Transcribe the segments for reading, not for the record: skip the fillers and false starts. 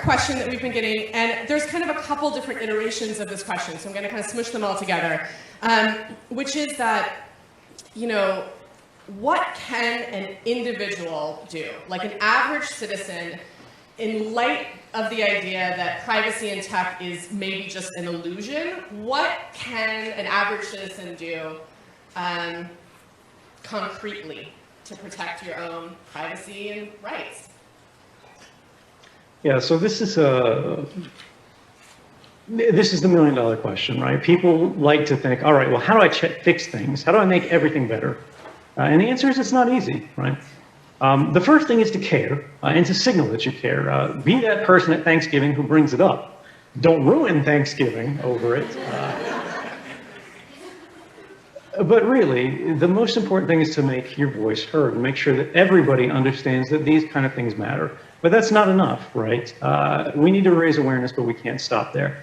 question that we've been getting, and there's kind of a couple different iterations of this question, so I'm going to kind of smush them all together, which is that, you know, what can an individual do, like an average citizen, in light of the idea that privacy in tech is maybe just an illusion? What can an average citizen do concretely to protect your own privacy and rights? Yeah, so this is the million-dollar question, right? People like to think, all right, well, how do I fix things? How do I make everything better? And the answer is it's not easy, right? The first thing is to care and to signal that you care. Be that person at Thanksgiving who brings it up. Don't ruin Thanksgiving over it. But really, the most important thing is to make your voice heard and make sure that everybody understands that these kind of things matter. But that's not enough, right? We need to raise awareness, but we can't stop there.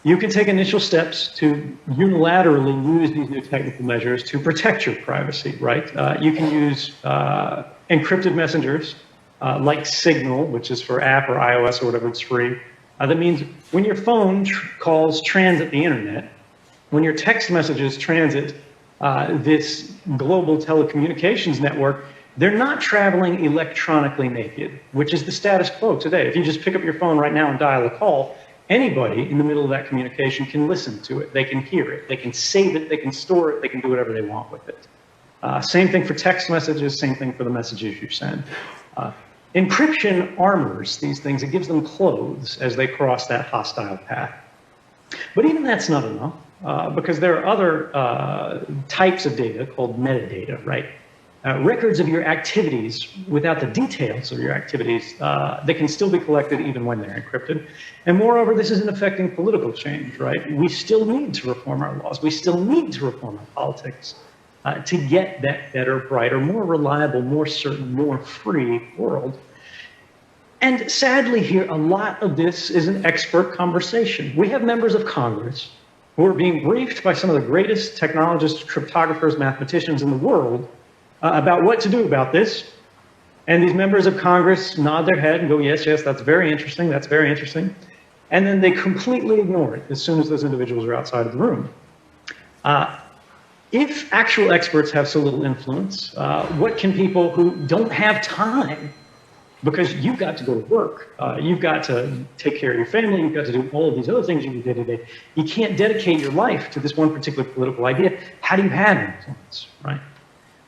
You can take initial steps to unilaterally use these new technical measures to protect your privacy, right? You can use encrypted messengers like Signal, which is for app or iOS or whatever, it's free. That means when your phone calls transit the internet, when your text messages transit this global telecommunications network, they're not traveling electronically naked, which is the status quo today. If you just pick up your phone right now and dial a call, anybody in the middle of that communication can listen to it. They can hear it. They can save it. They can store it. They can do whatever they want with it. Same thing for text messages. Same thing for the messages you send. Encryption armors these things. It gives them clothes as they cross that hostile path. But even that's not enough, because there are other types of data called metadata, right? Records of your activities without the details of your activities, they can still be collected even when they're encrypted. And moreover, this isn't affecting political change, right? We still need to reform our laws. We still need to reform our politics to get that better, brighter, more reliable, more certain, more free world. And sadly here, a lot of this is an expert conversation. We have members of Congress who are being briefed by some of the greatest technologists, cryptographers, mathematicians in the world about what to do about this. And these members of Congress nod their head and go, yes, yes, that's very interesting, that's very interesting. And then they completely ignore it as soon as those individuals are outside of the room. If actual experts have so little influence, what can people who don't have time, because you've got to go to work, you've got to take care of your family, you've got to do all of these other things you do day to day. You can't dedicate your life to this one particular political idea. How do you have influence, right?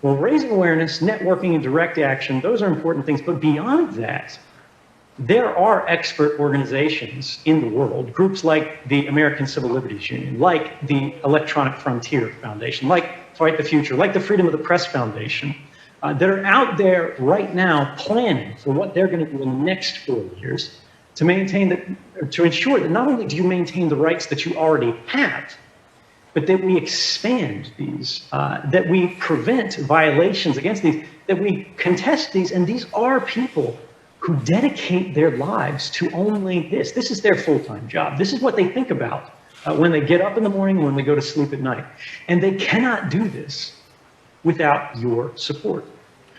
Well, raising awareness, networking, and direct action, those are important things. But beyond that, there are expert organizations in the world, groups like the American Civil Liberties Union, like the Electronic Frontier Foundation, like Fight the Future, like the Freedom of the Press Foundation, that are out there right now planning for what they're going to do in the next 4 years to maintain that, to ensure that not only do you maintain the rights that you already have, but that we expand these, that we prevent violations against these, that we contest these. And these are people who dedicate their lives to only this. This is their full-time job. This is what they think about when they get up in the morning, when they go to sleep at night. And they cannot do this without your support.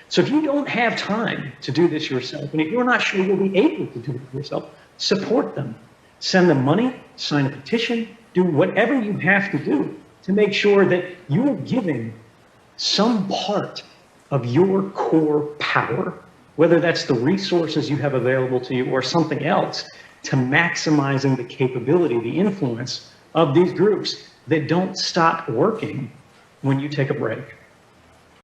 So if you don't have time to do this yourself, and if you're not sure you'll be able to do it yourself, support them. Send them money, sign a petition, do whatever you have to do to make sure that you're giving some part of your core power, whether that's the resources you have available to you or something else, to maximizing the capability, the influence of these groups that don't stop working when you take a break.